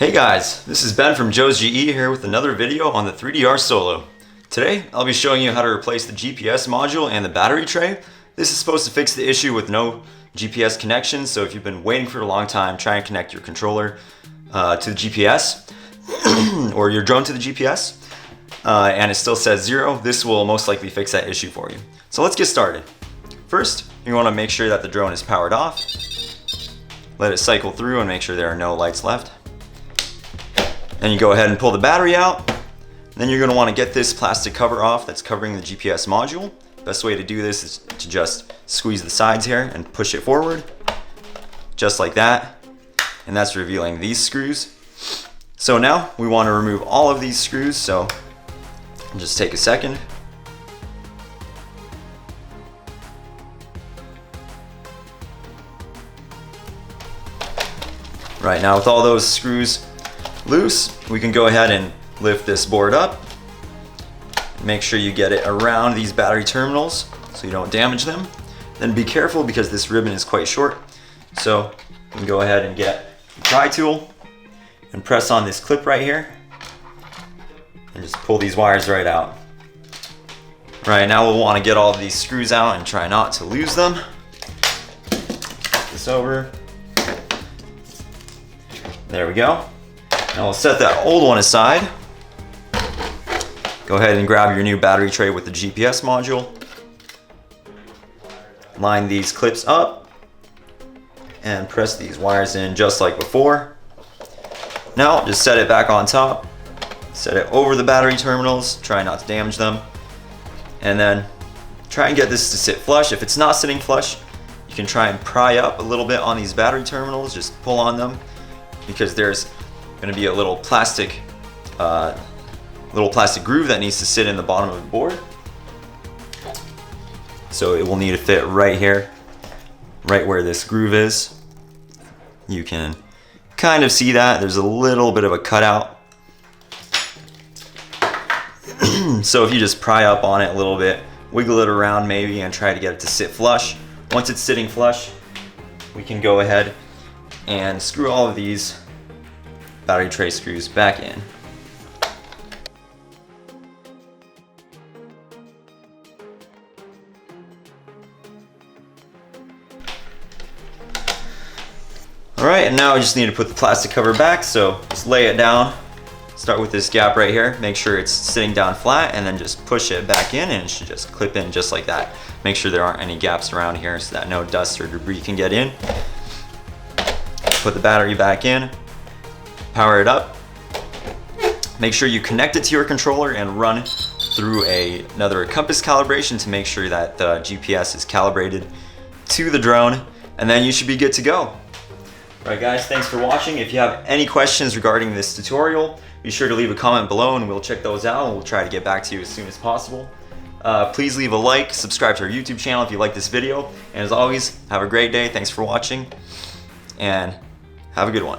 Hey guys, this is Ben from JoesGE here with another video on the 3DR Solo. Today, I'll be showing you how to replace the GPS module and the battery tray. This is supposed to fix the issue with no GPS connection, so if you've been waiting for a long time trying to connect your controller to the GPS, or your drone to the GPS, and it still says 0, this will most likely fix that issue for you. So let's get started. First, you want to make sure that the drone is powered off. Let it cycle through and make sure there are no lights left. Then you go ahead and pull the battery out. Then you're going to want to get this plastic cover off that's covering the GPS module. Best way to do this is to just squeeze the sides here and push it forward, just like that. And that's revealing these screws. So now we want to remove all of these screws, so just take a second. Right, now with all those screws loose, we can go ahead and lift this board up. Make sure you get it around these battery terminals so you don't damage them. Then be careful because this ribbon is quite short. So you can go ahead and get a pry tool and press on this clip right here and just pull these wires right out. Right, now we'll want to get all of these screws out and try not to lose them. Flip this over. There we go. Now we'll set that old one aside. Go ahead and grab your new battery tray with the GPS module. Line these clips up and press these wires in just like before. Now just set it back on top. Set it over the battery terminals. Try not to damage them. And then try and get this to sit flush. If it's not sitting flush, you can try and pry up a little bit on these battery terminals. Just pull on them because there's going to be a little plastic groove that needs to sit in the bottom of the board. So it will need to fit right here, right where this groove is. You can kind of see that there's a little bit of a cutout. So if you just pry up on it a little bit, wiggle it around maybe and try to get it to sit flush. Once it's sitting flush, we can go ahead and screw all of these battery tray screws back in. Alright, and now I just need to put the plastic cover back, so just lay it down. Start with this gap right here, make sure it's sitting down flat, and then just push it back in and it should just clip in just like that. Make sure there aren't any gaps around here so that no dust or debris can get in. Put the battery back in, power it up. Make sure you connect it to your controller and run through another compass calibration to make sure that the GPS is calibrated to the drone, and then you should be good to go. Alright guys, thanks for watching. If you have any questions regarding this tutorial, be sure to leave a comment below and we'll check those out and we'll try to get back to you as soon as possible. Please leave a like, subscribe to our YouTube channel if you like this video, and as always, have a great day. Thanks for watching and have a good one.